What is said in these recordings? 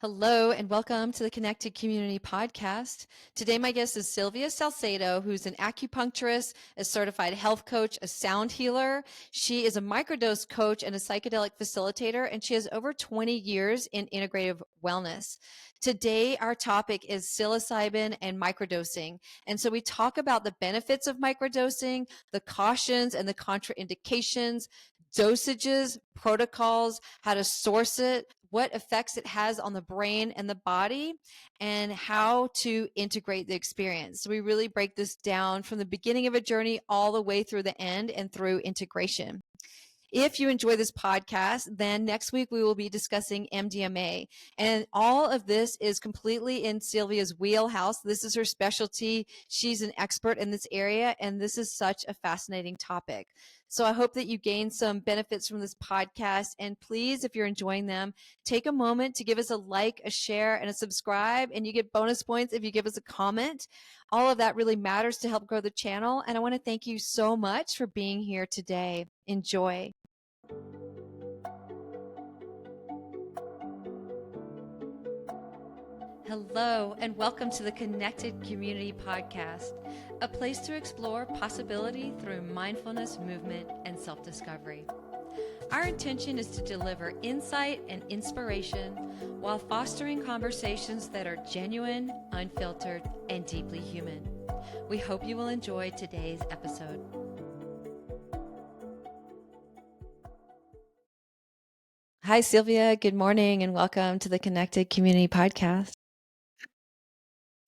Hello and welcome to the Connected Community Podcast. Today, my guest is Sylvia Salcedo, who's an acupuncturist, a certified health coach, a sound healer. She is a microdose coach and a psychedelic facilitator, and she has over 20 years in integrative wellness. Today, our topic is psilocybin and microdosing. And so we talk about the benefits of microdosing, the cautions and the contraindications, dosages, protocols, how to source it, what effects it has on the brain and the body, and how to integrate the experience. So we really break this down from the beginning of a journey all the way through the end and through integration. If you enjoy this podcast, then next week we will be discussing MDMA. And all of this is completely in Sylvia's wheelhouse. This is her specialty. She's an expert in this area, and this is such a fascinating topic. So I hope that you gain some benefits from this podcast. And please, if you're enjoying them, take a moment to give us a like, a share, and a subscribe. And you get bonus points if you give us a comment. All of that really matters to help grow the channel. And I want to thank you so much for being here today. Enjoy. Hello, and welcome to the Connected Community Podcast, a place to explore possibility through mindfulness, movement, and self-discovery. Our intention is to deliver insight and inspiration while fostering conversations that are genuine, unfiltered, and deeply human. We hope you will enjoy today's episode. Hi, Sylvia. Good morning, and welcome to the Connected Community Podcast.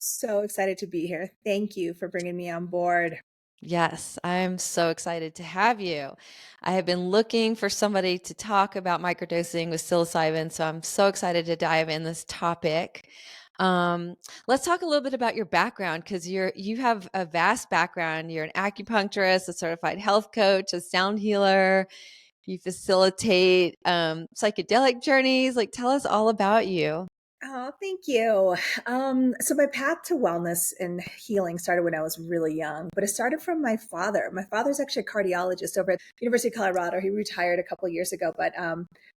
So excited to be here. Thank you for bringing me on board. Yes, I'm so excited to have you. I have been looking for somebody to talk about microdosing with psilocybin, so I'm so excited to dive in this topic. Let's talk a little bit about your background because you have a vast background. You're an acupuncturist, a certified health coach, a sound healer. You facilitate psychedelic journeys. Like, tell us all about you. Oh, thank you. So my path to wellness and healing started when I was really young, but it started from my father. My father's actually a cardiologist over at the University of Colorado. He retired a couple of years ago, but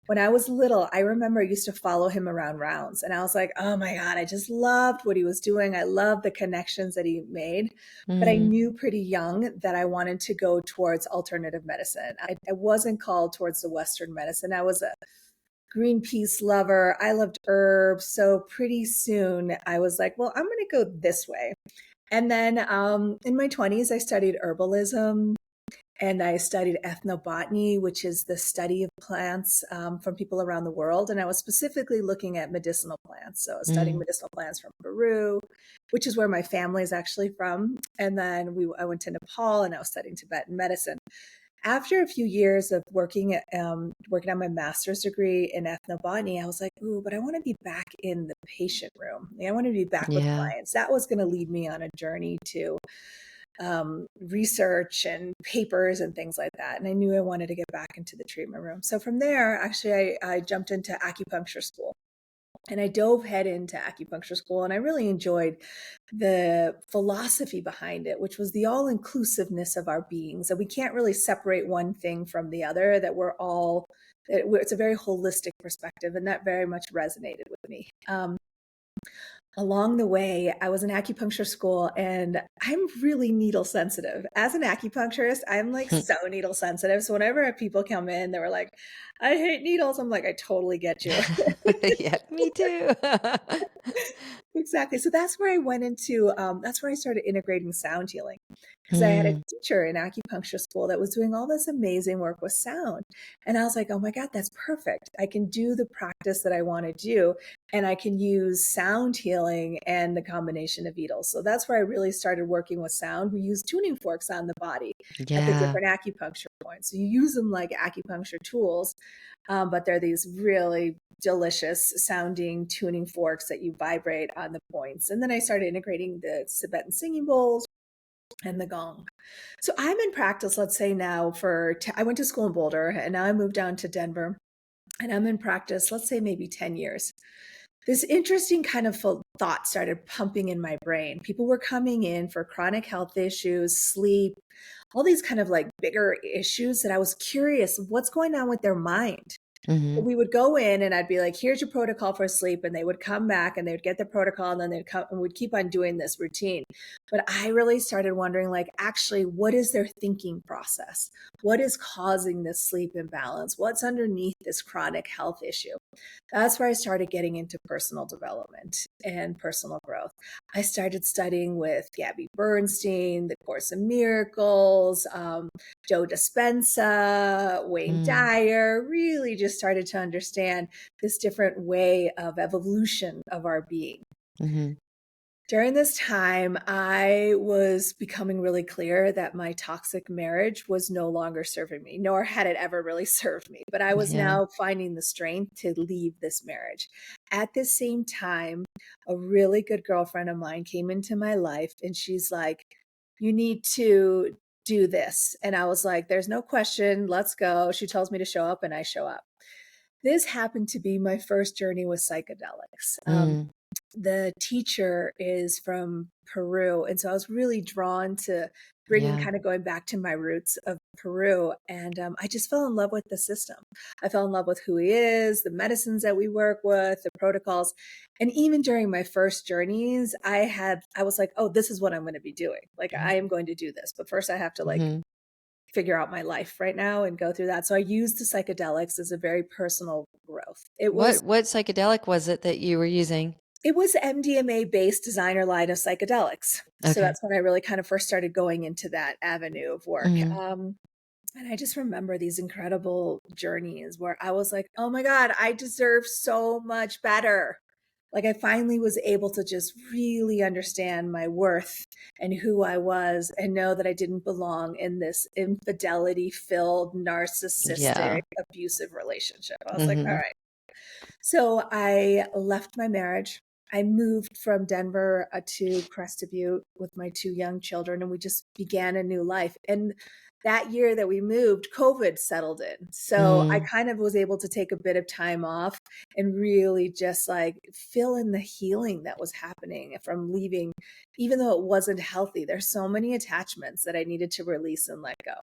when I was little, I remember I used to follow him around rounds, and I was like, oh my God, I just loved what he was doing. I loved the connections that he made, but I knew pretty young that I wanted to go towards alternative medicine. I wasn't called towards the Western medicine. I was a Greenpeace lover. I loved herbs. So pretty soon I was like, well, I'm going to go this way. And then in my 20s, I studied herbalism and I studied ethnobotany, which is the study of plants from people around the world. And I was specifically looking at medicinal plants. So I was studying medicinal plants from Peru, which is where my family is actually from. And then I went to Nepal and I was studying Tibetan medicine. After a few years of working on my master's degree in ethnobotany, I was like, ooh, but I want to be back in the patient room. I want to be back with clients. That was going to lead me on a journey to research and papers and things like that. And I knew I wanted to get back into the treatment room. So from there, actually, I jumped into acupuncture school. And I dove head into acupuncture school, and I really enjoyed the philosophy behind it, which was the all-inclusiveness of our beings. That we can't really separate one thing from the other, that it's a very holistic perspective, and that very much resonated with me. Along the way, I was in acupuncture school, and I'm really needle sensitive. As an acupuncturist, I'm like so needle sensitive. So whenever people come in, they were like, I hate needles. I'm like, I totally get you. Yeah, me too. Exactly. So that's where that's where I started integrating sound healing, because I had a teacher in acupuncture school that was doing all this amazing work with sound. And I was like, oh my God, that's perfect. I can do the practice that I want to do, and I can use sound healing and the combination of needles. So that's where I really started working with sound. We use tuning forks on the body at the different acupuncture points. So you use them like acupuncture tools, but they're these really delicious sounding tuning forks that you vibrate on the points. And then I started integrating the Tibetan singing bowls and the gong. So I'm in practice, let's say now I went to school in Boulder, and now I moved down to Denver, and I'm in practice, let's say maybe 10 years. This interesting kind of thought started pumping in my brain. People were coming in for chronic health issues, sleep, all these kind of like bigger issues that I was curious what's going on with their mind. Mhm. We would go in and I'd be like, here's your protocol for sleep. And they would come back and they would get the protocol and then they'd come and we'd keep on doing this routine. But I really started wondering, like, actually, what is their thinking process? What is causing this sleep imbalance? What's underneath this chronic health issue? That's where I started getting into personal development and personal growth. I started studying with Gabby Bernstein, The Course in Miracles, Joe Dispenza, Wayne Mm. Dyer, really just started to understand this different way of evolution of our being. Mhm. During this time, I was becoming really clear that my toxic marriage was no longer serving me, nor had it ever really served me. But I was Yeah. now finding the strength to leave this marriage. At the same time, a really good girlfriend of mine came into my life and she's like, you need to do this. And I was like, there's no question. Let's go. She tells me to show up and I show up. This happened to be my first journey with psychedelics. Mm. The teacher is from Peru. And so I was really drawn to bringing Yeah. kind of going back to my roots of Peru. And I just fell in love with the system. I fell in love with who he is, the medicines that we work with, the protocols. And even during my first journeys, I was like, oh, this is what I'm going to be doing. Like, I am going to do this. But first, I have to like Mhm. figure out my life right now and go through that. So I used the psychedelics as a very personal growth. What psychedelic was it that you were using? It was MDMA based designer line of psychedelics. So Okay. that's when I really kind of first started going into that avenue of work. Mhm. And I just remember these incredible journeys where I was like, oh my God, I deserve so much better. Like I finally was able to just really understand my worth and who I was and know that I didn't belong in this infidelity filled, narcissistic, Yeah. abusive relationship. I was like, all Mhm. right. So I left my marriage. I moved from Denver to Crested Butte with my two young children, and we just began a new life. And that year that we moved, COVID settled in. So I Mm. kind of was able to take a bit of time off and really just like fill in the healing that was happening from leaving, even though it wasn't healthy. There's so many attachments that I needed to release and let go.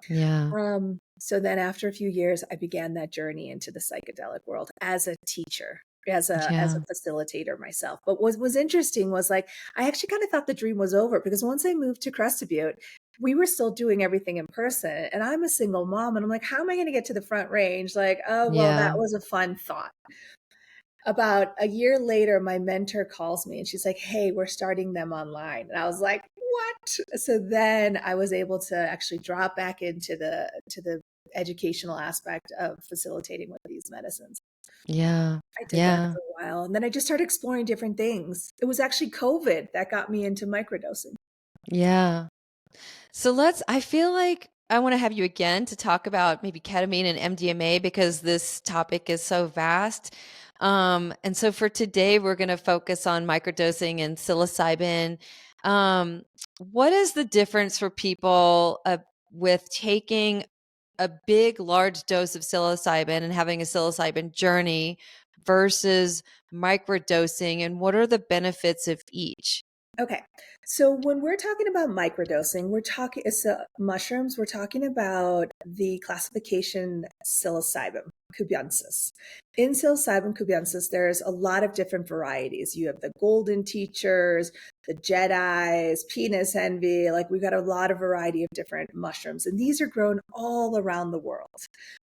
Yeah. So then after a few years, I began that journey into the psychedelic world as a teacher, as a Yeah. facilitator myself. But what was interesting was like I actually kind of thought the dream was over because once I moved to Crested Butte, we were still doing everything in person. And I'm a single mom and I'm like, how am I going to get to the front range? Like, oh well, that Yeah. was a fun thought. About a year later, my mentor calls me and she's like, hey, we're starting them online. And I was like, what? So then I was able to actually drop back into the educational aspect of facilitating with these medicines. Yeah. I did that Yeah. for a while. And then I just started exploring different things. It was actually COVID that got me into microdosing. Yeah. So I feel like I want to have you again to talk about maybe ketamine and MDMA because this topic is so vast. And so for today, we're going to focus on microdosing and psilocybin. Um, what is the difference for people with taking a big, large dose of psilocybin and having a psilocybin journey versus microdosing? And what are the benefits of each? Okay. So when we're talking about microdosing, mushrooms, we're talking about the classification Psilocybin cubensis. In Psilocybin cubensis, there's a lot of different varieties. You have the golden teachers, the Jedis, penis envy. Like we've got a lot of variety of different mushrooms, and these are grown all around the world.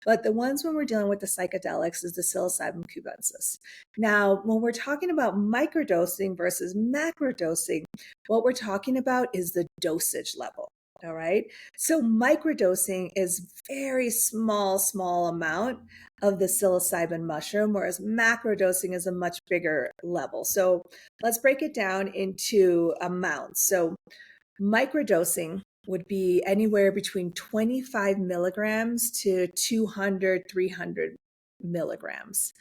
But the ones when we're dealing with the psychedelics is the Psilocybin cubensis. Now, when we're talking about microdosing versus macrodosing, what we're talking about is the dosage level. All right. So microdosing is very small amount of the psilocybin mushroom, whereas macrodosing is a much bigger level. So let's break it down into amounts. So microdosing would be anywhere between 25 milligrams to 200, 300 milligrams.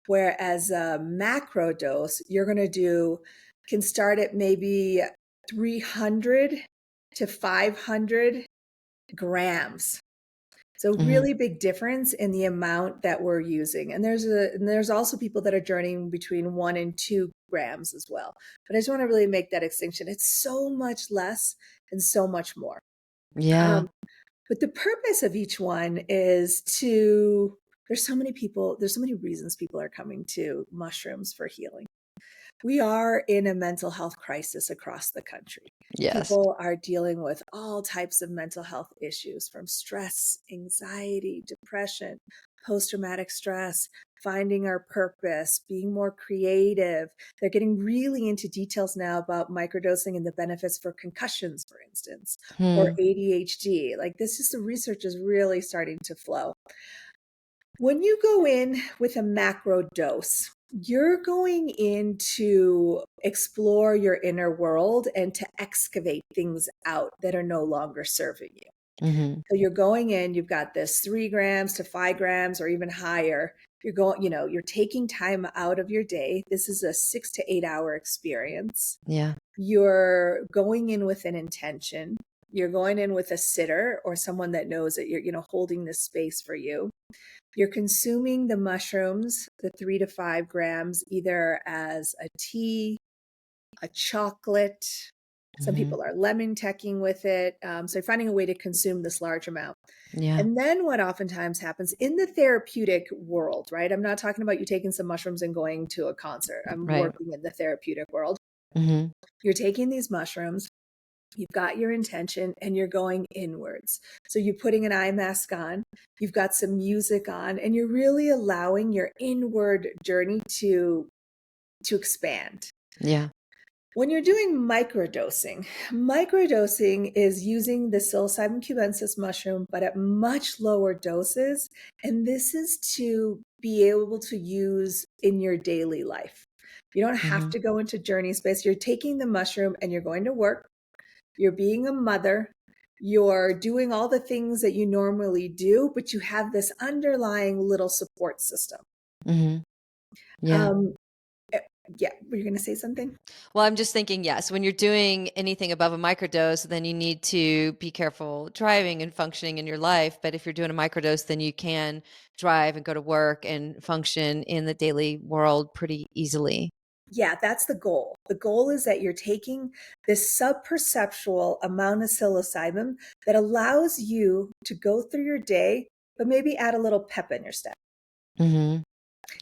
Whereas a macro dose, you're going to can start at maybe 300 to 500 grams. So Hmm. really big difference in the amount that we're using. And there's also people that are journeying between 1 and 2 grams as well. But I just want to really make that distinction. It's so much less and so much more. Yeah. Um, but the purpose of each one is to There's so many people, there's so many reasons people are coming to mushrooms for healing. We are in a mental health crisis across the country. Yes. People are dealing with all types of mental health issues, from stress, anxiety, depression, post-traumatic stress, finding our purpose, being more creative. They're getting really into details now about microdosing and the benefits for concussions, for instance, or Hmm. ADHD. Like, this is, the research is really starting to flow. When you go in with a macro dose, you're going in to explore your inner world and to excavate things out that are no longer serving you. Hmm. So you're going in, you've got this 3 grams to 5 grams or even higher. You're going, you're taking time out of your day. This is a 6 to 8 hour experience. Yeah. You're going in with an intention. You're going in with a sitter or someone that knows that you're, holding this space for you. You're consuming the mushrooms, the 3 to 5 grams, either as a tea, a chocolate. Some Hmm. people are lemon teching with it. So you're finding a way to consume this large amount. Yeah. And then what oftentimes happens in the therapeutic world, right? I'm not talking about you taking some mushrooms and going to a concert. I'm Right. working in the therapeutic world. Hmm. You're taking these mushrooms, you've got your intention, and you're going inwards. So you're putting an eye mask on, you've got some music on, and you're really allowing your inward journey to expand. Yeah. When you're doing microdosing is using the Psilocybin cubensis mushroom, but at much lower doses. And this is to be able to use in your daily life. You don't have Hmm. to go into journey space. You're taking the mushroom and you're going to work. You're being a mother. You're doing all the things that you normally do, but you have this underlying little support system. Hmm. Yeah. Um, eh, yeah, were you going to say something? Well, I'm just thinking, yes, when you're doing anything above a microdose, then you need to be careful driving and functioning in your life. But if you're doing a microdose, then you can drive and go to work and function in the daily world pretty easily. Yeah, that's the goal. The goal is that you're taking this subperceptual amount of psilocybin that allows you to go through your day, but maybe add a little pep in your step. Hmm.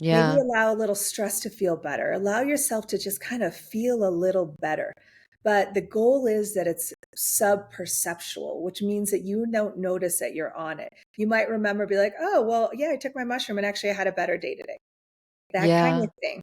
Maybe Yeah. allow a little stress to feel better. Allow yourself to just kind of feel a little better. But the goal is that it's subperceptual, which means that you don't notice that you're on it. You might remember, be like, oh, well, yeah, I took my mushroom and actually I had a better day today. That kind Yeah. of thing.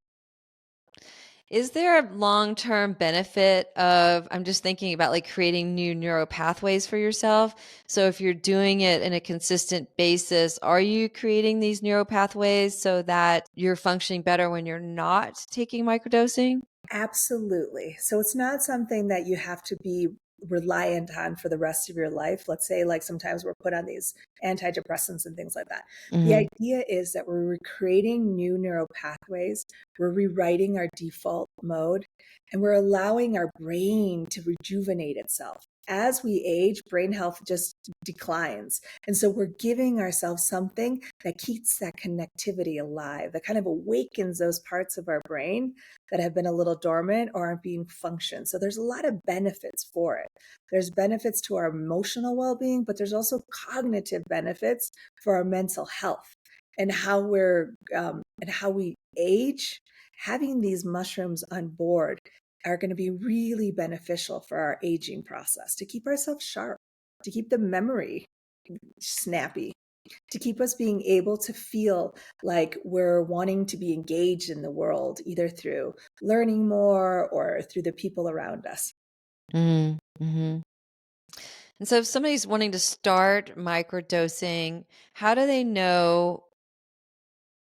Is there a long-term benefit of, I'm just thinking about like creating new neural pathways for yourself. So if you're doing it in a consistent basis, are you creating these neural pathways so that you're functioning better when you're not taking microdosing? Absolutely. So it's not something that you have to be reliant on for the rest of your life. Let's say, like, sometimes we're put on these antidepressants and things like that. The Hmm. idea is that we're creating new neural pathways, we're rewriting our default mode, and we're allowing our brain to rejuvenate itself. As we age, brain health just declines. And so we're giving ourselves something that keeps that connectivity alive, that kind of awakens those parts of our brain that have been a little dormant or aren't being functioned. So there's a lot of benefits for it. There's benefits to our emotional well-being, but there's also cognitive benefits for our mental health and how we age. Having these mushrooms on board are going to be really beneficial for our aging process, to keep ourselves sharp, to keep the memory snappy, to keep us being able to feel like we're wanting to be engaged in the world, either through learning more or through the people around us. Mm-hmm. And so if somebody's wanting to start microdosing, how do they know?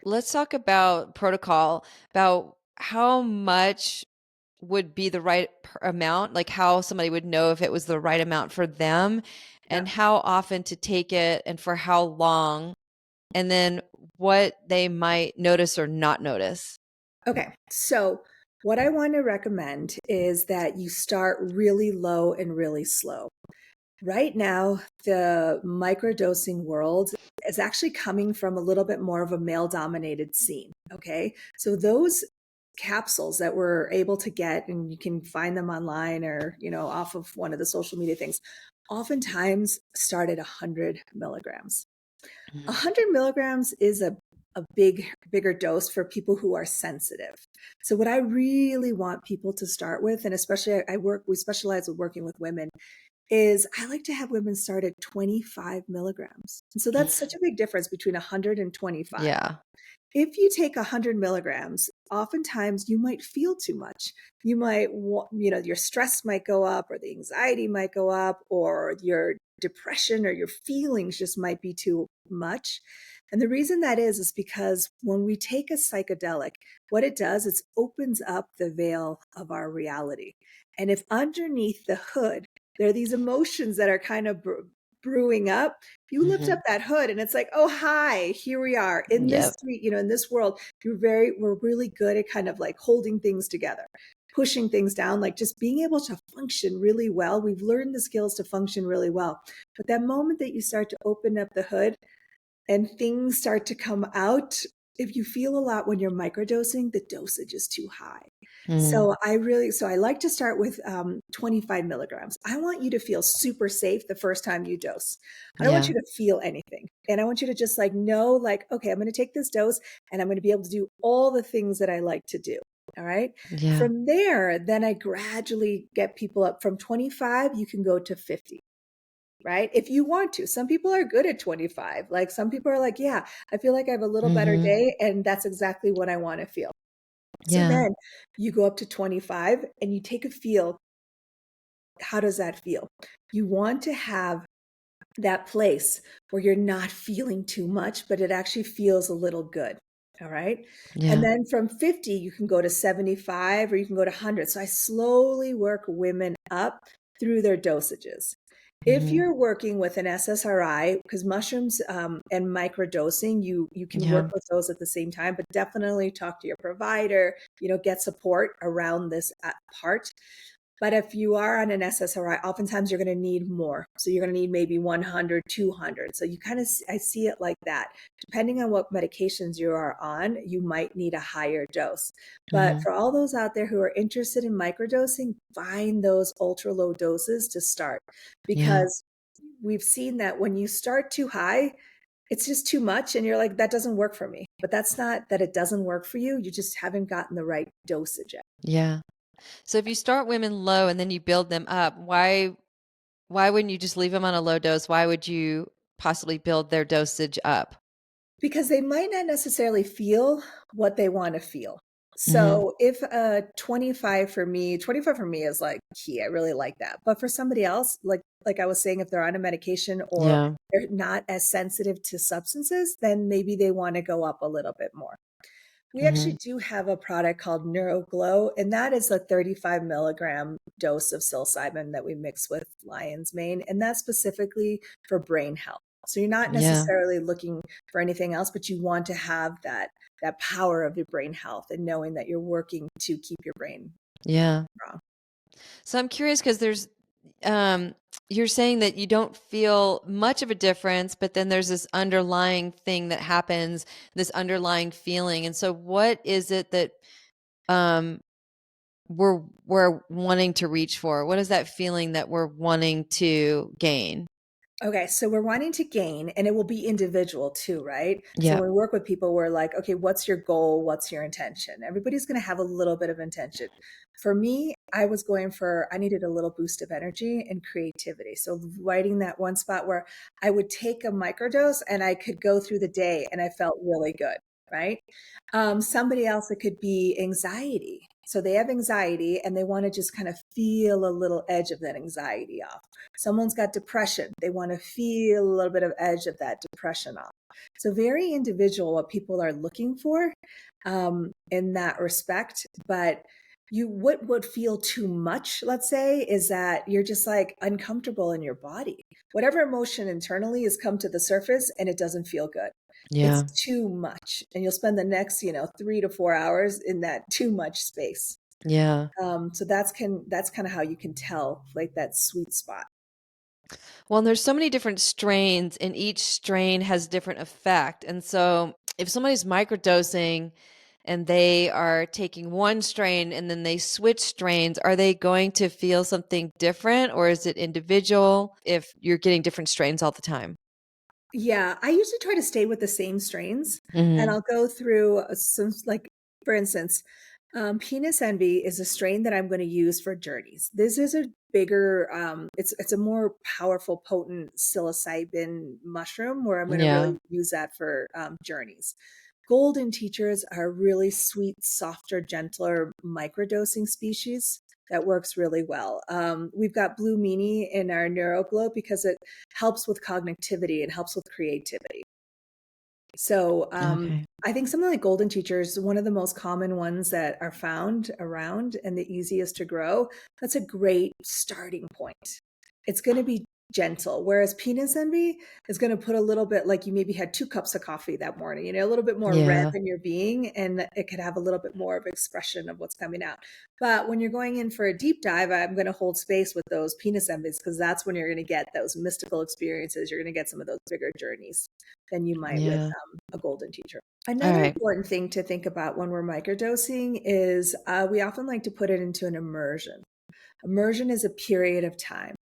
Let's talk about protocol, about how much would be the right amount, like how somebody would know if it was the right amount for them, Yeah. and how often to take it and for how long, and then what they might notice or not notice. Okay. So, what I want to recommend is that you start really low and really slow. Right now, the microdosing world is actually coming from a little bit more of a male dominated scene. Okay. So those capsules that we're able to get, and you can find them online or, off of one of the social media things, oftentimes start at 100 milligrams. A Mhm. 100 milligrams is a bigger dose for people who are sensitive. So what I really want people to start with, and especially we specialize with working with women, is I like to have women start at 25 milligrams. And so that's such Mhm. a big difference between 100 and 25. Yeah. If you take 100 milligrams, oftentimes you might feel too much. You might, your stress might go up, or the anxiety might go up, or your depression or your feelings just might be too much. And the reason that is because when we take a psychedelic, what it does is opens up the veil of our reality. And if underneath the hood, there are these emotions that are kind of brewing up, you lift up Mhm. that hood and it's like, oh, hi, here we are in this Yep. street, in this world. We're really good at kind of like holding things together, pushing things down, like just being able to function really well. We've learned the skills to function really well. But that moment that you start to open up the hood and things start to come out, if you feel a lot when you're microdosing, the dosage is too high. Mm. So I like to start with 25 milligrams. I want you to feel super safe the first time you dose. I don't want Yeah. you to feel anything. And I want you to just like know, like, okay, I'm going to take this dose and I'm going to be able to do all the things that I like to do. All right. Yeah. From there, then I gradually get people up from 25, you can go to 50, right? If you want to. Some people are good at 25. Like some people are like, yeah, I feel like I have a little better Mhm. day and that's exactly what I want to feel. So Yeah. then you go up to 25 and you take a feel. How does that feel? You want to have that place where you're not feeling too much, but it actually feels a little good. All right. And Yeah. then from 50, you can go to 75 or you can go to 100. So I slowly work women up through their dosages. If Mhm. you're working with an SSRI, because mushrooms and microdosing, you can work Yeah. with those at the same time, but definitely talk to your provider, get support around this part. But if you are on an SSRI, oftentimes you're going to need more. So you're going to need maybe 100, 200. So you kind of, I see it like that. Depending on what medications you are on, you might need a higher dose. But Mhm. for all those out there who are interested in microdosing, find those ultra low doses to start, Yeah. because we've seen that when you start too high, it's just too much. And you're like, that doesn't work for me. But that's not that it doesn't work for you. You just haven't gotten the right dosage yet. Yeah. So if you start women low and then you build them up, why wouldn't you just leave them on a low dose? Why would you possibly build their dosage up? Because they might not necessarily feel what they want to feel. Mhm. So if 25 for me is like key. I really like that. But for somebody else, like I was saying, if they're on a medication or Yeah. they're not as sensitive to substances, then maybe they want to go up a little bit more. We actually Mhm. do have a product called NeuroGlow, and that is a 35 milligram dose of psilocybin that we mix with lion's mane, and that's specifically for brain health. So you're not Yeah. necessarily looking for anything else, but you want to have that power of your brain health and knowing that you're working to keep your brain Yeah. strong. So I'm curious because um, you're saying that you don't feel much of a difference, but then there's this underlying thing that happens, this underlying feeling. And so what is it that um, we're wanting to reach for? What is that feeling that we're wanting to gain? Okay, so we're wanting to gain, and it will be individual too, right? So Yeah. when we work with people, we're like, okay, what's your goal? What's your intention? Everybody's going to have a little bit of intention. For me, I needed a little boost of energy and creativity. So writing that one spot where I would take a microdose and I could go through the day and I felt really good, right? Somebody else, it could be anxiety. So they have anxiety and they want to just kind of feel a little edge of that anxiety off. Someone's got depression. They want to feel a little bit of edge of that depression off. So very individual what people are looking for in that respect. But what would feel too much, let's say, is that you're just like uncomfortable in your body. Whatever emotion internally has come to the surface and it doesn't feel good. It's Yeah. too much. And you'll spend the next, 3 to 4 hours in that too much space. Yeah. So that's kind of how you can tell like that sweet spot. Well, and there's so many different strains, and each strain has different effect. And so, if somebody's microdosing and they are taking one strain and then they switch strains, are they going to feel something different, or is it individual if you're getting different strains all the time? Yeah, I usually try to stay with the same strains, and Hmm. I'll go through some, like, for instance, penis envy is a strain that I'm going to use for journeys. This is a bigger, it's a more powerful, potent psilocybin mushroom where I'm going to Yeah. really use that for journeys. Golden teachers are really sweet, softer, gentler microdosing species that works really well. We've got blue meanie in our neuroglow because it helps with cognitivity and helps with creativity. So Okay. I think something like golden teachers, one of the most common ones that are found around and the easiest to grow, that's a great starting point. It's going to be gentle, whereas penis envy is going to put a little bit, like you maybe had 2 cups of coffee that morning, a little bit more rev Yeah. in your being, and it could have a little bit more of expression of what's coming out. But when you're going in for a deep dive, I'm going to hold space with those penis envies because that's when you're going to get those mystical experiences. You're going to get some of those bigger journeys than you might with Yeah. a golden teacher. All Another right. important thing to think about when we're microdosing is we often like to put it into an immersion. Immersion is a period of time,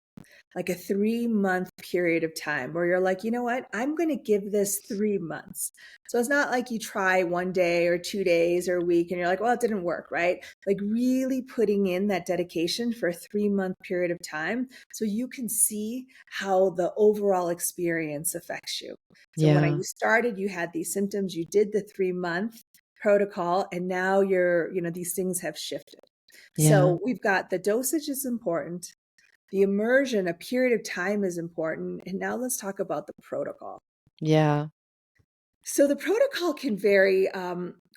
like a 3 month period of time where you're like, you know what, I'm going to give this 3 months. So it's not like you try one day or 2 days or a week and you're like, well, it didn't work, right? Like really putting in that dedication for a 3 month period of time so you can see how the overall experience affects you. So when Yeah. you started, you had these symptoms, you did the 3 month protocol, and now these things have shifted. Yeah. So we've got the dosage is important, the immersion, a period of time is important. And now let's talk about the protocol. Yeah. So the protocol can vary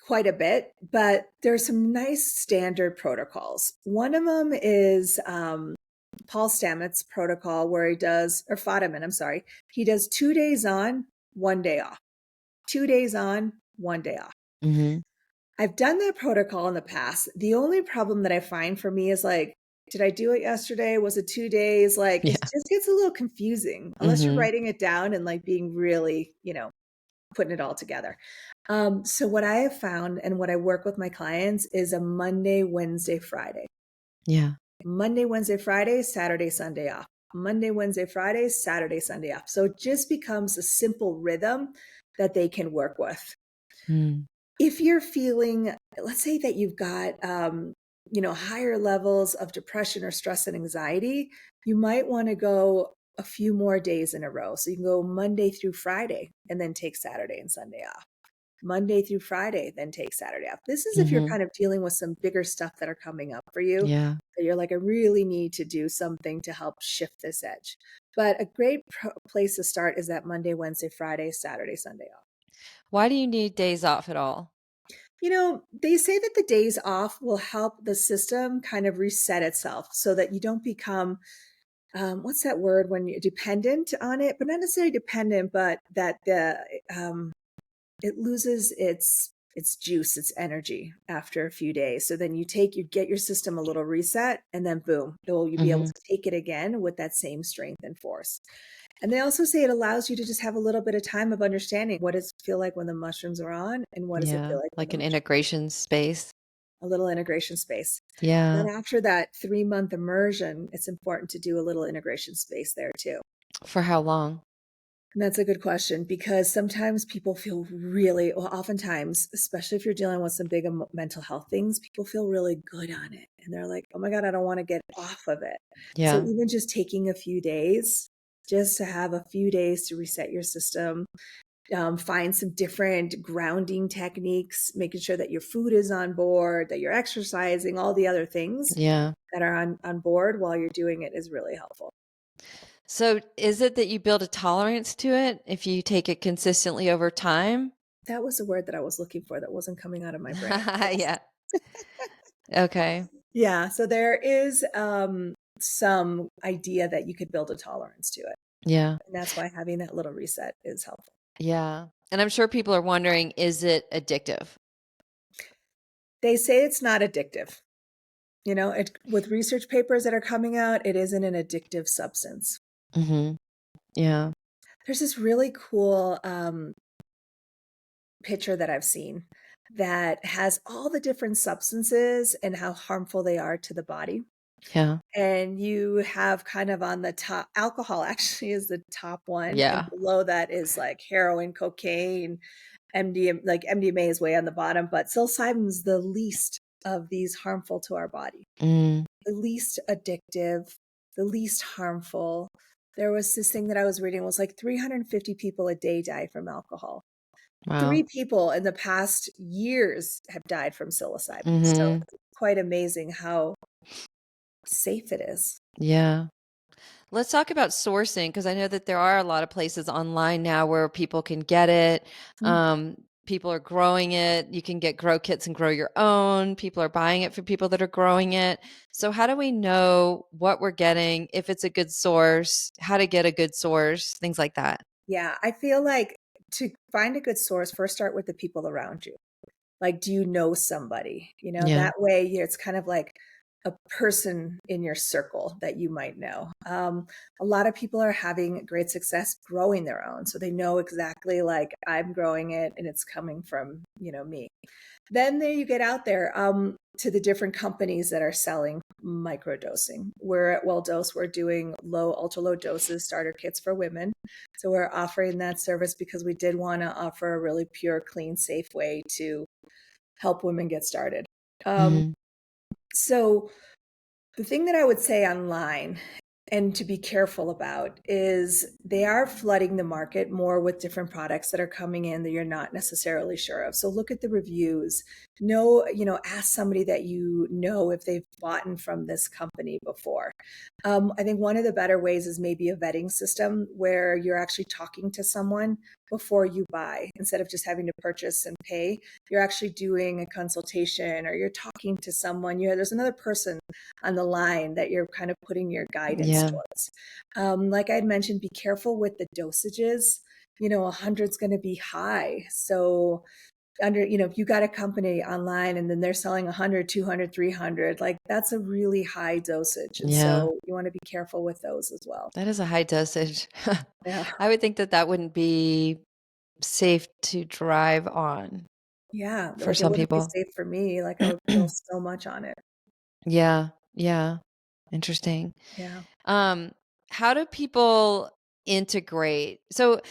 quite a bit, but there's some nice standard protocols. One of them is Paul Stamets protocol, where he does, or Fadiman, I'm sorry, he does 2 days on, 1 day off, 2 days on, 1 day off. Hmm. I've done that protocol in the past. The only problem that I find for me is like, did I do it yesterday? Was it 2 days? Like, it Yeah. just gets a little confusing unless you're Hmm. writing it down and like being really, putting it all together. So, what I have found and what I work with my clients is a Monday, Wednesday, Friday. Yeah. Monday, Wednesday, Friday, Saturday, Sunday off. Monday, Wednesday, Friday, Saturday, Sunday off. So, it just becomes a simple rhythm that they can work with. Mm. If you're feeling, let's say that you've got, higher levels of depression or stress and anxiety, you might want to go a few more days in a row. So you can go Monday through Friday and then take Saturday and Sunday off. Monday through Friday, then take Saturday off. This is if you're Hmm. kind of dealing with some bigger stuff that are coming up for you, Yeah. that you're like, I really need to do something to help shift this edge. But a great place to start is that Monday, Wednesday, Friday, Saturday, Sunday off. Why do you need days off at all? They say that the days off will help the system kind of reset itself so that you don't become, what's that word when you're dependent on it, but not necessarily dependent, but that um, it loses its juice, its energy after a few days. So then you get your system a little reset, and then boom, you'll be able Hmm. to take it again with that same strength and force. And they also say it allows you to just have a little bit of time of understanding what does it feel like when the mushrooms are on, and what does it feel Yeah. like when Like the an mushrooms, integration space. a little integration space. And Yeah. then after that 3 month immersion, it's important to do a little integration space there too. For how long? And that's a good question because sometimes people feel really, well, oftentimes, especially if you're dealing with some big mental health things, people feel really good on it. And they're like, oh my God, I don't want to get off of it. So Yeah. even just taking a few days, just to have a few days to reset your system, find some different grounding techniques, making sure that your food is on board, that you're exercising, all the other things Yeah. that are on board while you're doing it is really helpful. So is it that you build a tolerance to it if you take it consistently over time? That was the word that I was looking for that wasn't coming out of my brain. Yes. Yeah. Okay. Yeah. So there is some idea that you could build a tolerance to it. Yeah. And that's why having that little reset is helpful. Yeah. And I'm sure people are wondering, is it addictive? They say it's not addictive. With research papers that are coming out, it isn't an addictive substance. Hmm. Yeah. There's this really cool picture that I've seen that has all the different substances and how harmful they are to the body. Yeah. And you have kind of on the top, alcohol actually is the top one. And Yeah. below that is like heroin, cocaine, MDMA, like MDMA is way on the bottom, but psilocybin's the least of these harmful to our body, Mm. the least addictive, the least harmful. There was this thing that I was reading was like 350 people a day die from alcohol. Wow. 3 people in the past years have died from psilocybin. So Mm-hmm. it's quite amazing how safe it is. Yeah. Let's talk about sourcing because I know that there are a lot of places online now where people can get it. Mm. People are growing it. You can get grow kits and grow your own. People are buying it from people that are growing it. So, how do we know what we're getting, if it's a good source, how to get a good source, things like that? Yeah, I feel like to find a good source, first start with the people around you. Like, do you know somebody? Yeah. That way it's kind of like a person in your circle that you might know. A lot of people are having great success growing their own. So they know exactly like I'm growing it and it's coming from, me. Then there you get out there to the different companies that are selling microdosing. We're at Well Dose, we're doing ultra low doses starter kits for women. So we're offering that service because we did want to offer a really pure, clean, safe way to help women get started. Um, Hmm. so the thing that I would say online and to be careful about is they are flooding the market more with different products that are coming in that you're not necessarily sure of. So look at the reviews. Ask somebody that you know if they've bought from this company before. I think one of the better ways is maybe a vetting system where you're actually talking to someone before you buy instead of just having to purchase and pay. You're actually doing a consultation or you're talking to someone. There's another person on the line that you're kind of putting your guidance Yeah. towards. Like I had mentioned, be careful with the dosages. 100's going to be high. So if you got a company online and then they're selling 100, 200, 300, like that's a really high dosage. And Yeah. so you want to be careful with those as well. That is a high dosage. Yeah. I would think that that wouldn't be safe to drive on Yeah. for Like it some wouldn't be people. safe for me. Like I would feel so much on it. Yeah. Yeah. Interesting. Yeah. Um, how do people integrate? So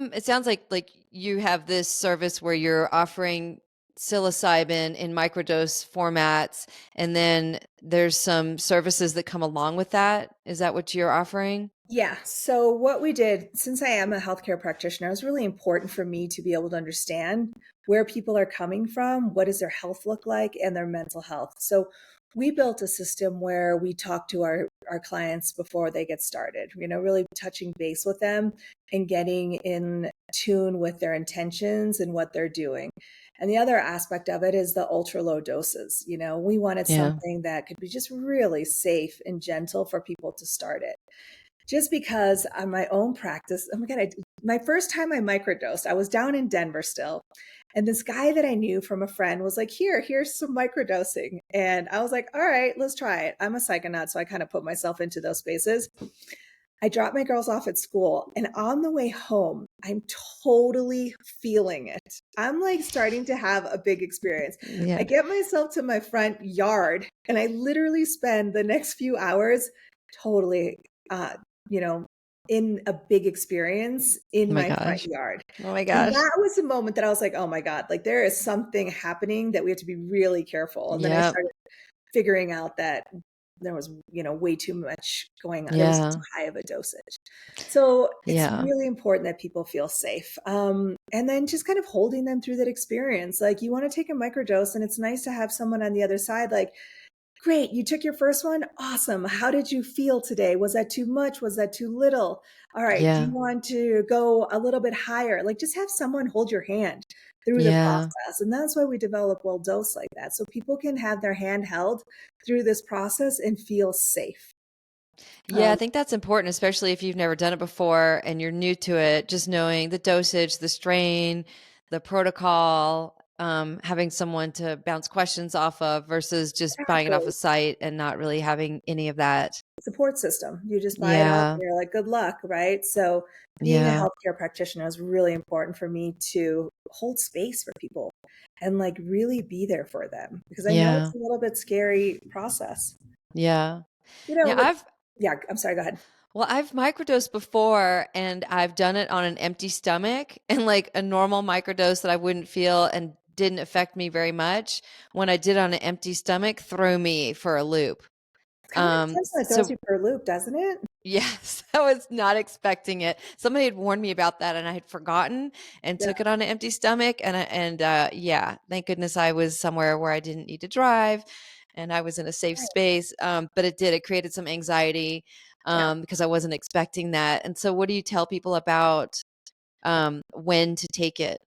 it sounds like you have this service where you're offering psilocybin in microdose formats, and then there's some services that come along with that. Is that what you're offering? Yeah. So, what we did, since I am a healthcare practitioner, it was really important for me to be able to understand where people are coming from, what does their health look like, and their mental health. So, we built a system where we talk to our clients before they get started, really touching base with them and getting in tune with their intentions and what they're doing. And the other aspect of it is the ultra low doses. We wanted Yeah. something that could be just really safe and gentle for people to start it just because on my own practice, oh my God, my first time I microdosed, I was down in Denver still. And this guy that I knew from a friend was like, here's some microdosing. And I was like, all right, let's try it. I'm a psychonaut, so I kind of put myself into those spaces. I dropped my girls off at school, and on the way home, I'm totally feeling it. I'm like starting to have a big experience. I Yeah. get myself to my front yard, and I literally spend the next few hours totally, uh, you know, in a big experience Oh in my my front gosh. yard. Oh my And gosh. that was the moment that I was like, oh my God, like there is something happening that we have to be really careful. And then I Yep. started figuring out that there was, way too much going on. There was too Yeah. high of a dosage. So it's Yeah. really important that people feel safe. And then just kind of holding them through that experience. Like you want to take a microdose and it's nice to have someone on the other side, like, great, you took your first one. Awesome. How did you feel today? Was that too much? Was that too little? All right. Do Yeah. you want to go a little bit higher? Like just have someone hold your hand through the Yeah. process. And that's why we develop Well Dose like that. So people can have their hand held through this process and feel safe. Yeah, I Um, think that's important, especially if you've never done it before and you're new to it, just knowing the dosage, the strain, the protocol, having someone to bounce questions off of versus just buying it off a exactly. site and not really having any of that. Support system. You just buy it off Yeah. and you're like, good luck, right? So being a Yeah. healthcare practitioner is really important for me to hold space for people and like really be there for them because I know Yeah. it's a little bit scary process. Yeah. Yeah, Like, yeah, I'm sorry, go ahead. I've microdosed before and I've done it on an empty stomach and like a normal microdose that I wouldn't feel and didn't affect me very much. When I did on an empty stomach, threw me for a loop. Kind of makes sense when it throws So you for a loop, doesn't it? yes, I was not expecting it. Somebody had warned me about that and I had forgotten and Yeah, took it on an empty stomach yeah, thank goodness I was somewhere where I didn't need to drive and I was in a safe right. space. But it created some anxiety Yeah. because I wasn't expecting that. And so what do you tell people about when to take it?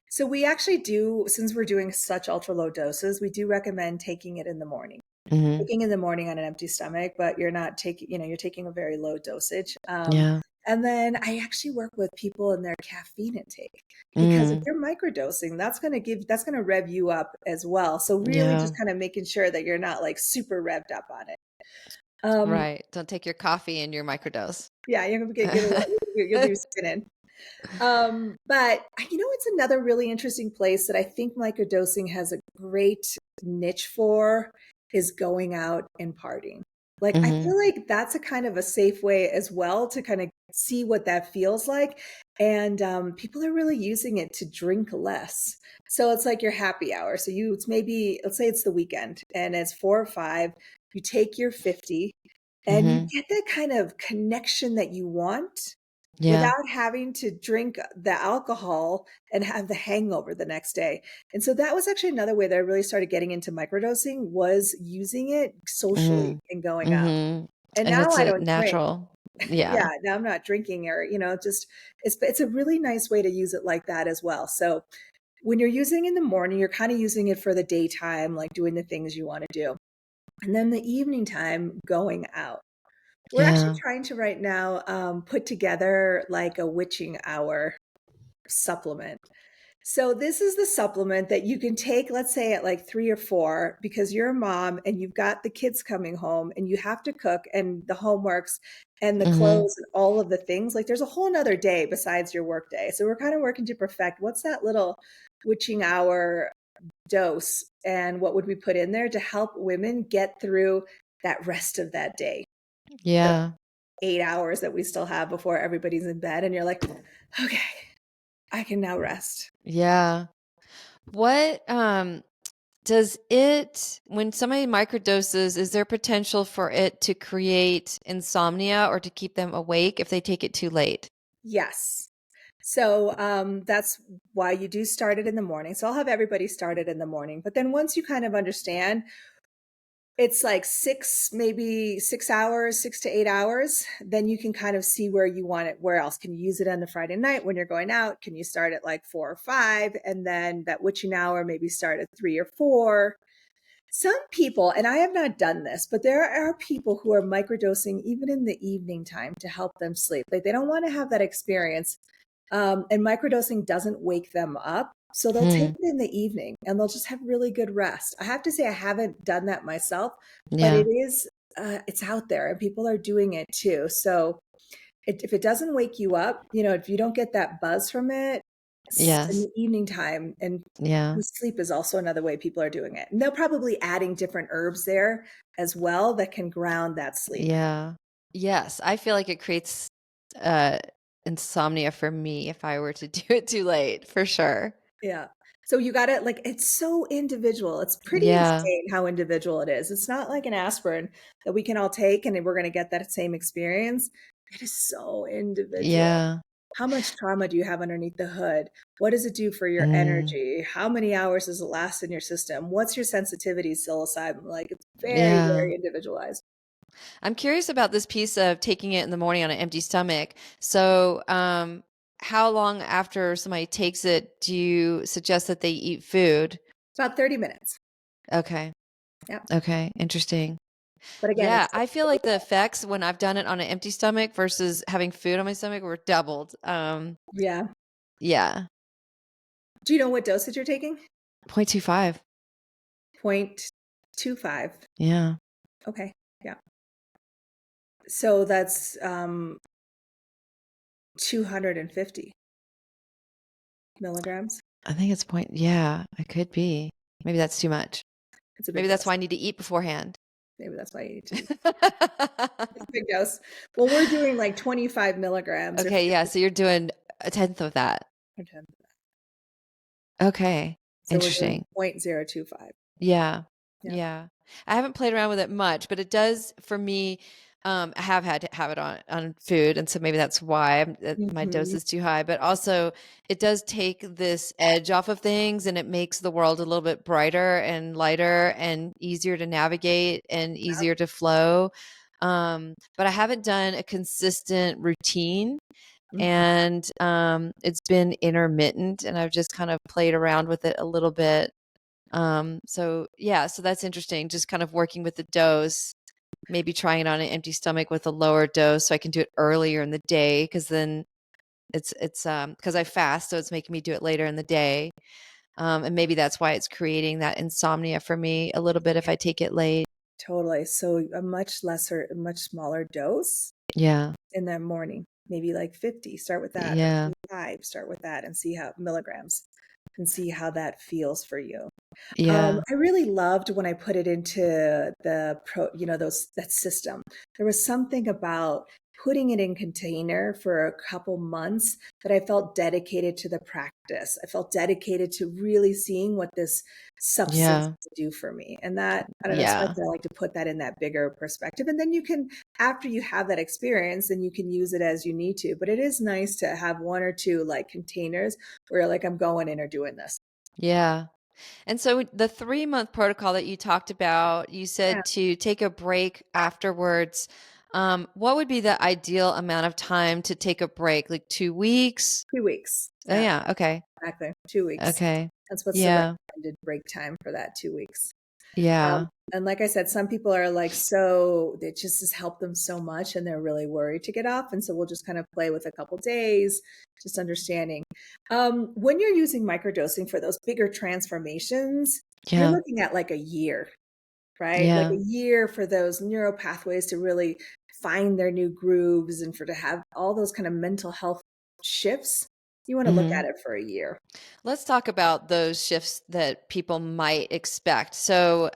So we actually do, since we're doing such ultra low doses, we do recommend taking it in the morning. Hmm. Taking in the morning on an empty stomach, but you're not taking, you're taking a very low dosage. Yeah. And then I actually work with people in their caffeine intake because if Mm, you're microdosing, that's going to rev you up as well. So really yeah. just kind of making sure that you're not like super revved up on it. Um, Right. Don't take your coffee and your microdose. yeah, you're going to you'll be spinning. But it's another really interesting place that I think microdosing has a great niche for is going out and partying. Like, I Hmm. feel like that's a kind of a safe way as well to kind of see what that feels like. And people are really using it to drink less. So it's like your happy hour. So it's maybe, let's say it's the weekend and it's 4 or 5, you take your 50 and you Hmm. get that kind of connection that you want Yeah. without having to drink the alcohol and have the hangover the next day. And so that was actually another way that I really started getting into microdosing was using it socially Hmm. and going out. Hmm. And And now it's I a don't drink. natural. Yeah, Yeah. now I'm not drinking or, just it's a really nice way to use it like that as well. So when you're using in the morning, you're kind of using it for the daytime, like doing the things you want to do. And then the evening time going out. We're actually Yeah. trying to right now put together like a witching hour supplement. So this is the supplement that you can take, let's say at like 3 or 4, because you're a mom and you've got the kids coming home and you have to cook and the homeworks and the Hmm. clothes and all of the things. Like there's a whole nother day besides your work day. So we're kind of working to perfect what's that little witching hour dose and what would we put in there to help women get through that rest of that day. The Yeah. 8 hours that we still have before everybody's in bed and you're like, okay, I can now rest. Yeah. What does it when somebody microdoses, is there potential for it to create insomnia or to keep them awake if they take it too late? Yes. So that's why you do start it in the morning. So I'll have everybody start it in the morning. But then once you kind of understand, it's like maybe 6 hours, 6 to 8 hours, then you can kind of see where you want it. Where else can you use it on the Friday night when you're going out? Can you start at like 4 or 5? And then that witching hour, maybe start at 3 or 4. Some people, and I have not done this, but there are people who are microdosing even in the evening time to help them sleep. Like they don't want to have that experience. And microdosing doesn't wake them up. So they'll take Hmm. it in the evening and they'll just have really good rest. I have to say, I haven't done that myself, but Yeah. it's out there and people are doing it too. So if it doesn't wake you up, if you don't get that buzz from it in Yes. the evening time, and Yeah. sleep is also another way people are doing it. And they're probably adding different herbs there as well that can ground that sleep. Yeah. Yes. I feel like it creates uh insomnia for me if I were to do it too late, for sure. Yeah. So you got to like, it's so individual. It's pretty Yeah. insane how individual it is. It's not like an aspirin that we can all take and we're going to get that same experience. It is so individual. Yeah. How much trauma do you have underneath the hood? What does it do for your Mm, energy? How many hours does it last in your system? What's your sensitivity to psilocybin? Like it's very, yeah. very individualized. I'm curious about this piece of taking it in the morning on an empty stomach. So, how long after somebody takes it do you suggest that they eat food? It's about 30 minutes. Okay. Yeah. Okay. Interesting. But again, Yeah, it's I feel like the effects when I've done it on an empty stomach versus having food on my stomach were doubled. yeah. Yeah. Do you know what dosage you're taking? 0.25. 0.25. Yeah. Okay. Yeah. So that's 250 milligrams. I think it's point. Yeah, it could be. Maybe that's too much. It's a Maybe big that's dose. why I need to eat beforehand. Maybe that's why you need to use a big dose. Well, we're doing like 25 milligrams or Okay, yeah, 50 so you're doing a tenth of that. or 10. Okay, So we're doing interesting. 0.025. Yeah. Yeah. Yeah. I haven't played around with it much, but it does for me. I have had to have it on food, and so maybe that's why my dose Mhm. is too high. But also, it does take this edge off of things, and it makes the world a little bit brighter and lighter and easier to navigate and easier to flow. But I haven't done a consistent routine, Mhm. and it's been intermittent, and I've just kind of played around with it a little bit. So yeah, so that's interesting. Just kind of working with the dose, maybe trying it on an empty stomach with a lower dose so I can do it earlier in the day because then it's because I fast, so it's making me do it later in the day. And maybe that's why it's creating that insomnia for me a little bit if I take it late. Totally. So a much smaller dose Yeah. in the morning, maybe like 50, start with that, or Yeah. 25, start with that and see how milligrams and see how that feels for you. Yeah. I really loved when I put it into that system. There was something about putting it in container for a couple months that I felt dedicated to the practice. I felt dedicated to really seeing what this substance Yeah. could do for me. And that, I don't know, so I Yeah. feel like to put that in that bigger perspective. And then you can, after you have that experience, then you can use it as you need to. But it is nice to have one or two like containers where you're like, I'm going in or doing this. Yeah. And so the 3-month protocol that you talked about, you Yeah, said to take a break afterwards. What would be the ideal amount of time to take a break? Like 2 weeks? 2 weeks. Oh, Yeah. yeah. Okay. Exactly, 2 weeks. Okay. That's what's the Yeah. recommended break time for that, 2 weeks. Yeah. And like I said, some people are like, so it just has helped them so much and they're really worried to get off. And so we'll just kind of play with a couple days, just understanding. When you're using microdosing for those bigger transformations, you're Yeah. looking at like a year, right? Like Yeah. a year for those neural pathways to really find their new grooves and for to have all those kind of mental health shifts. You want to look Hmm. at it for a year. Let's talk about those shifts that people might expect. So,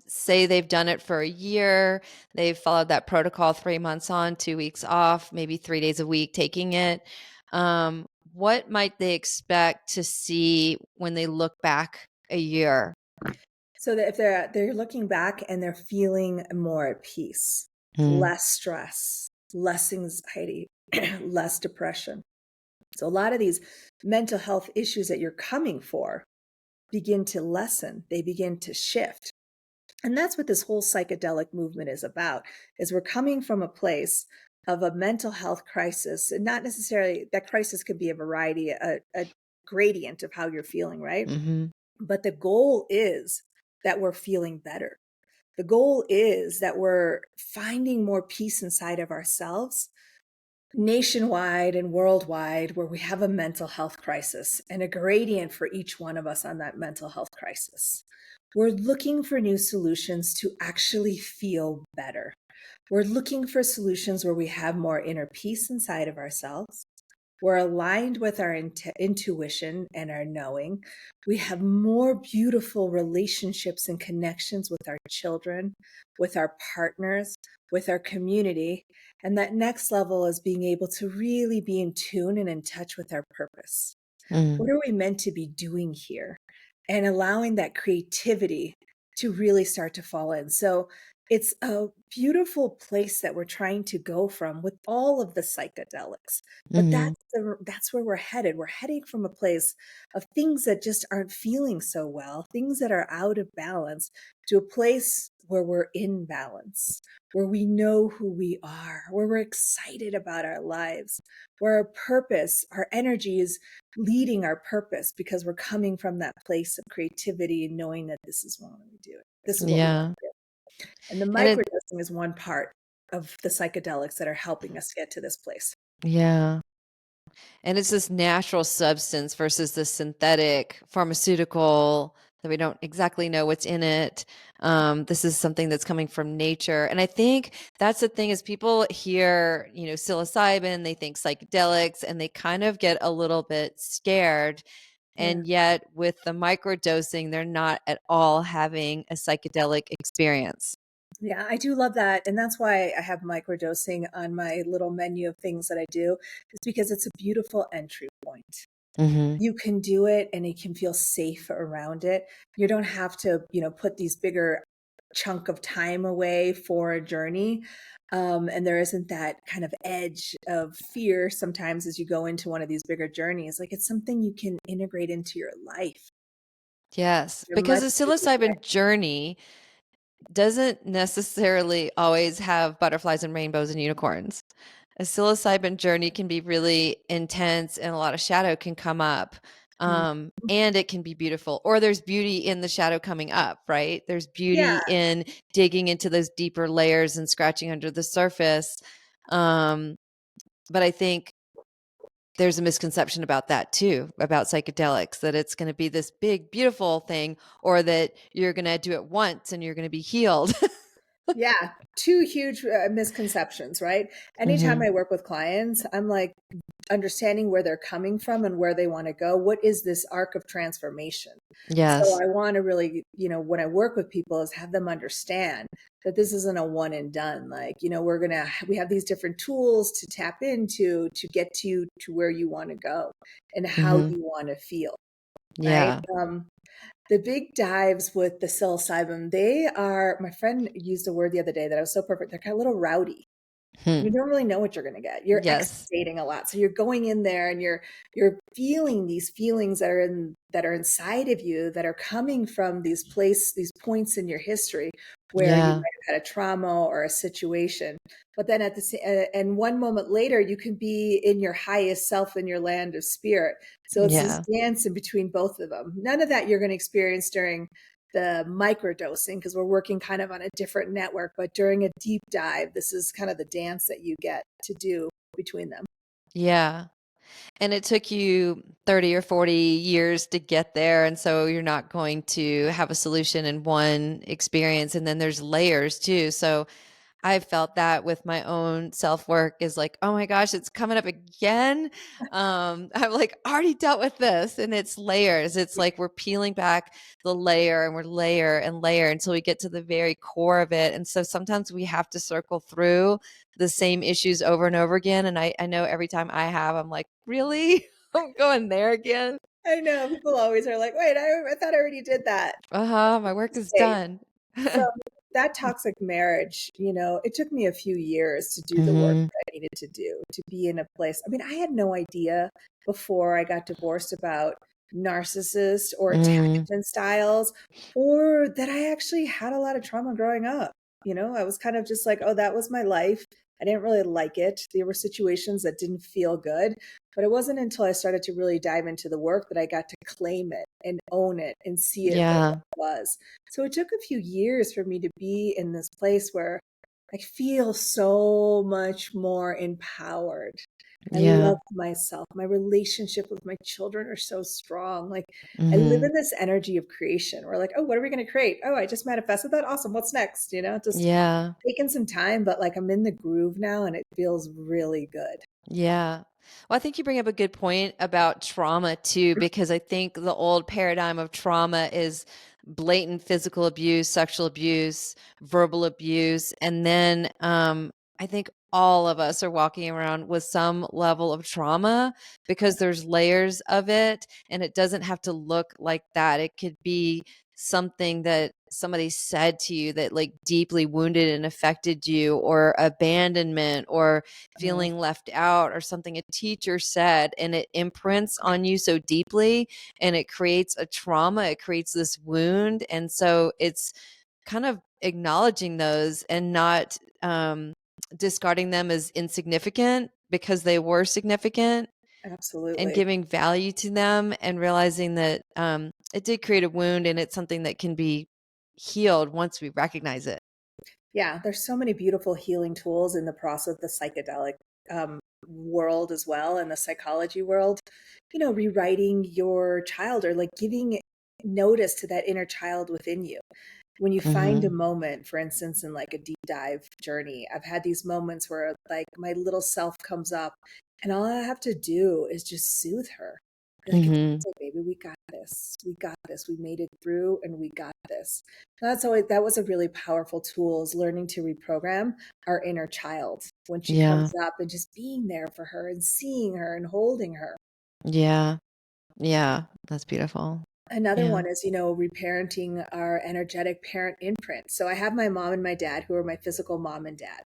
say they've done it for a year, they've followed that protocol 3 months on, 2 weeks off, maybe 3 days a week taking it. Um, what might they expect to see when they look back a year? So that if they're looking back and they're feeling more at peace, Mm, less stress, less anxiety, less depression. So a lot of these mental health issues that you're coming for begin to lessen, they begin to shift. And that's what this whole psychedelic movement is about, is we're coming from a place of a mental health crisis, and not necessarily that crisis could be a variety, a gradient of how you're feeling, right? hmm But the goal is that we're feeling better. The goal is that we're finding more peace inside of ourselves, nationwide and worldwide, where we have a mental health crisis and a gradient for each one of us on that mental health crisis. We're looking for new solutions to actually feel better. We're looking for solutions where we have more inner peace inside of ourselves. We're aligned with our intuition and our knowing. We have more beautiful relationships and connections with our children, with our partners, with our community. And that next level is being able to really be in tune and in touch with our purpose. mm, What are we meant to be doing here? And allowing that creativity to really start to fall in. So it's a beautiful place that we're trying to go from with all of the psychedelics. But hmm that's where we're headed. We're heading from a place of things that just aren't feeling so well, things that are out of balance, to a place where we're in balance, where we know who we are, where we're excited about our lives, where our purpose, our energy is leading our purpose because we're coming from that place of creativity and knowing that this is what we do. This is what we want Yeah. to do. And the And it, microdosing is one part of the psychedelics that are helping us get to this place. yeah. And it's this natural substance versus the synthetic pharmaceutical that we don't exactly know what's in it. This is something that's coming from nature. And I think that's the thing is people hear, psilocybin, they think psychedelics, and they kind of get a little bit scared. Yeah. And yet with the microdosing, they're not at all having a psychedelic experience. Yeah, I do love that. And that's why I have microdosing on my little menu of things that I do, is because it's a beautiful entry point. Hmm. You can do it and it can feel safe around it. You don't have to, put these bigger chunk of time away for a journey. And there isn't that kind of edge of fear sometimes as you go into one of these bigger journeys. Like, it's something you can integrate into your life Yes, in a because much the easier way. psilocybin journey doesn't necessarily always have butterflies and rainbows and unicorns. A psilocybin journey can be really intense and a lot of shadow can come up. Mhm. And it can be beautiful, or there's beauty in the shadow coming up, right? There's Yeah, beauty in digging into those deeper layers and scratching under the surface. Um, but I think there's a misconception about that too, about psychedelics, that it's going to be this big, beautiful thing, or that you're going to do it once and you're going to be healed. yeah. Two huge misconceptions, right? Anytime Hmm. I work with clients, I'm like, understanding where they're coming from and where they want to go. What is this arc of transformation? So Yes. I want to really, when I work with people, is have them understand that this isn't a one and done. Like, we have these different tools to tap into to get to where you want to go and how Hmm. you want to feel, right? Yeah. The big dives with the psilocybin, my friend used a word the other day that was so perfect. They're kind of a little rowdy. You Hmm. don't really know what you're going to get. You're Yes. exudating a lot. So you're going in there and you're feeling these feelings that are inside of you, that are coming from these points in your history where you Yeah. might have had a trauma or a situation. But then and one moment later, you can be in your highest self in your land of spirit. So it's this Yeah. dance in between both of them. None of that you're going to experience during the microdosing, because we're working kind of on a different network. But during a deep dive, this is kind of the dance that you get to do between them. Yeah. And it took you 30 or 40 years to get there. And so you're not going to have a solution in one experience. And then there's layers too. So I felt that with my own self-work is like, oh my gosh, it's coming up again. I've like already dealt with this, and it's layers. It's like we're peeling back the layer and we're layer and layer until we get to the very core of it. And so sometimes we have to circle through the same issues over and over again. And I know every time I have, I'm like, really? I'm going there again. I know people always are like, wait, I thought I already did that. Uh-huh. My work is Stay. done. So that toxic marriage, it took me a few years to do the work Hmm. that I needed to do, to be in a place. I mean, I had no idea before I got divorced about narcissists or Mm. attachment styles, or that I actually had a lot of trauma growing up. I was kind of just like, oh, that was my life. I didn't really like it. There were situations that didn't feel good. But it wasn't until I started to really dive into the work that I got to claim it and own it and see it for what Yeah. it was. So it took a few years for me to be in this place where I feel so much more empowered. I Yeah. love myself. My relationship with my children are so strong. Like, I live Hmm. in this energy of creation. We're like, oh, what are we going to create? Oh, I just manifested that. Awesome. What's next? Just Yeah. taking some time, but like I'm in the groove now and it feels really good. Yeah. Well, I think you bring up a good point about trauma too, because I think the old paradigm of trauma is blatant physical abuse, sexual abuse, verbal abuse. And then I think all of us are walking around with some level of trauma because there's layers of it, and it doesn't have to look like that. It could be something that somebody said to you that like deeply wounded and affected you, or abandonment, or Uh, feeling left out, or something a teacher said, and it imprints on you so deeply, and it creates a trauma, it creates this wound. And so it's kind of acknowledging those and not discarding them as insignificant because they were significant, and Absolutely. giving value to them, and realizing that it did create a wound, and it's something that can be healed once we recognize it. Yeah, there's so many beautiful healing tools in the process of the psychedelic world as well, and the psychology world. Rewriting your child, or like giving notice to that inner child within you. When you find a Hmm. moment, for instance, in like a deep dive journey, I've had these moments where like my little self comes up and all I have to do is just soothe her. Like, it's Hmm. okay, baby, we got this. We got this. We made it through and we got this. That was a really powerful tool, is learning to reprogram our inner child when she Yeah. comes up, and just being there for her and seeing her and holding her. Yeah. Yeah. That's beautiful. Another Yeah. one is, reparenting our energetic parent imprint. So I have my mom and my dad, who are my physical mom and dad,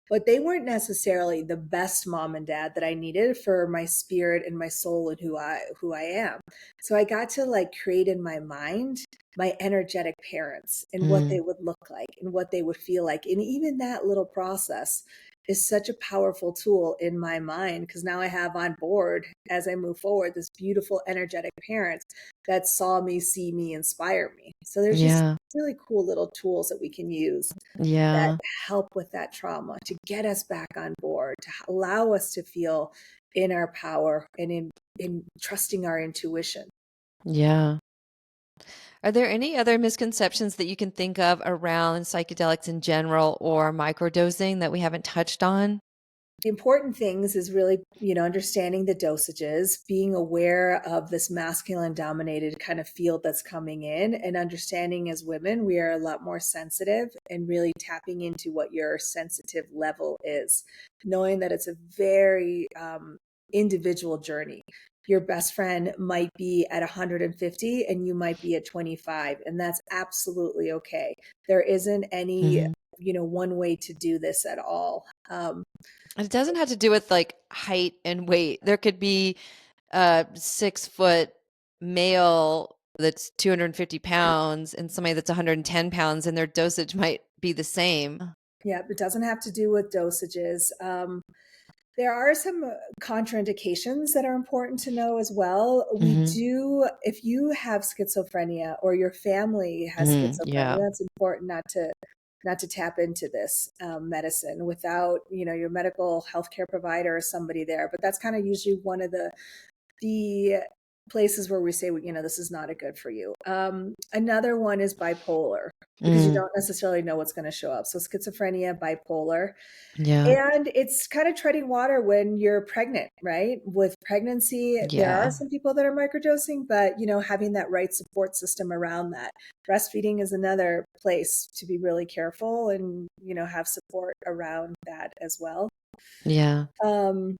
but they weren't necessarily the best mom and dad that I needed for my spirit and my soul and who I am. So I got to like create in my mind my energetic parents and what they Mm. would look like and what they would feel like. And even that little process is such a powerful tool in my mind, because now I have on board, as I move forward, this beautiful energetic parents that saw me, see me, inspire me. So there's just Yeah. really cool little tools that we can use that Yeah. help with that trauma, to get us back on board, to allow us to feel in our power and in trusting our intuition. Yeah. Are there any other misconceptions that you can think of around psychedelics in general or microdosing that we haven't touched on? The important things is really, understanding the dosages, being aware of this masculine dominated kind of field that's coming in, and understanding as women, we are a lot more sensitive, and really tapping into what your sensitive level is, knowing that it's a very individual journey. Your best friend might be at 150 and you might be at 25, and that's absolutely okay. There isn't any, Hmm. one way to do this at all. It doesn't have to do with like height and weight. There could be a 6 foot male that's 250 pounds and somebody that's 110 pounds, and their dosage might be the same. Yeah, it doesn't have to do with dosages. There are some contraindications that are important to know as well. We Hmm. do, if you have schizophrenia or your family has Hmm. schizophrenia, Yeah. it's important not to tap into this medicine without, your medical healthcare provider or somebody there. But that's kind of usually one of the places where we say, this is not a good for you. Another one is bipolar, because you Mm. don't necessarily know what's going to show up. So schizophrenia, bipolar, Yeah. and it's kind of treading water when you're pregnant, right? With pregnancy, there are Yeah. some people that are microdosing, but having that right support system around that. Breastfeeding is another place to be really careful and, have support around that as well. Yeah. Um,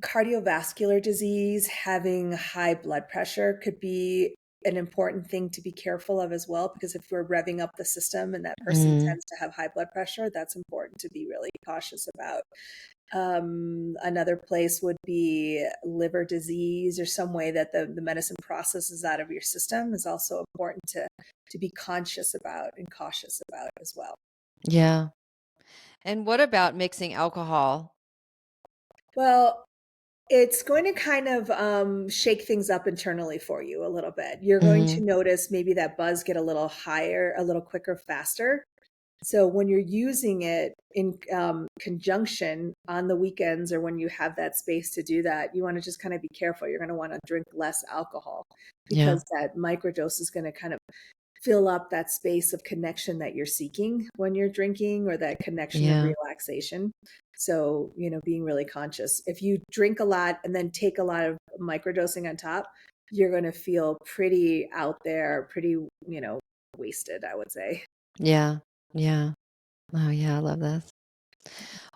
Cardiovascular disease, having high blood pressure could be an important thing to be careful of as well, because if we're revving up the system and that person Mm. tends to have high blood pressure, that's important to be really cautious about. Another place would be liver disease, or some way that the medicine processes out of your system, is also important to be conscious about and cautious about as well. Yeah. And what about mixing alcohol? Well, it's going to kind of shake things up internally for you a little bit. You're going to Hmm. notice maybe that buzz get a little higher, a little quicker, faster. So when you're using it in conjunction on the weekends, or when you have that space to do that, you want to just kind of be careful. You're going to want to drink less alcohol, Yeah. because that microdose is going to kind of fill up that space of connection that you're seeking when you're drinking, or that connection of Yeah. relaxation. So, being really conscious. If you drink a lot and then take a lot of microdosing on top, you're going to feel pretty out there, pretty, wasted, I would say. Yeah. Yeah. Oh yeah, I love this.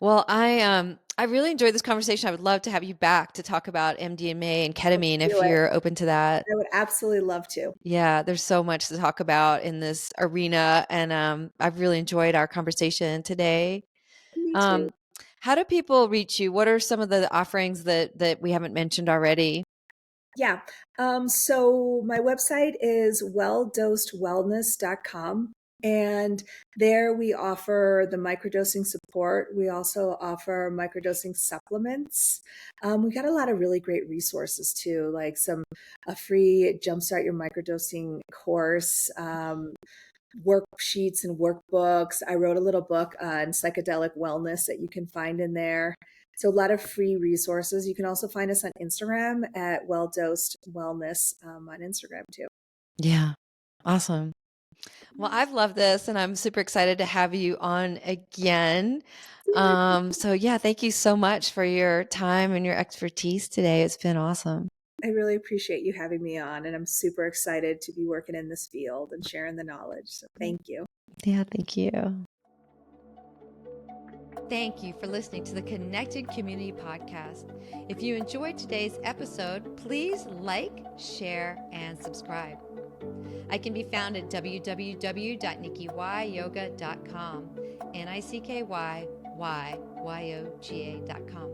Well, I really enjoyed this conversation. I would love to have you back to talk about MDMA and Let's ketamine do if it. you're open to that. I would absolutely love to. Yeah, there's so much to talk about in this arena, and I've really enjoyed our conversation today. Me too. Um, how do people reach you? What are some of the offerings that we haven't mentioned already? Yeah. So my website is welldosedwellness.com. And there we offer the microdosing support. We also offer microdosing supplements. We got a lot of really great resources too, like a free Jumpstart Your Microdosing course, worksheets and workbooks. I wrote a little book on psychedelic wellness that you can find in there. So a lot of free resources. You can also find us on Instagram at Well Dosed Wellness, on Instagram too. Yeah, awesome. Well, I've loved this and I'm super excited to have you on again. So yeah, thank you so much for your time and your expertise today. It's been awesome. I really appreciate you having me on, and I'm super excited to be working in this field and sharing the knowledge. So thank you. Yeah, thank you. Thank you for listening to the Connected Community Podcast. If you enjoyed today's episode, please like, share, and subscribe. I can be found at www.nickyyoga.com, NICKYYYOGA.com.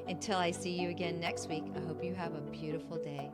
Until I see you again next week, I hope you have a beautiful day.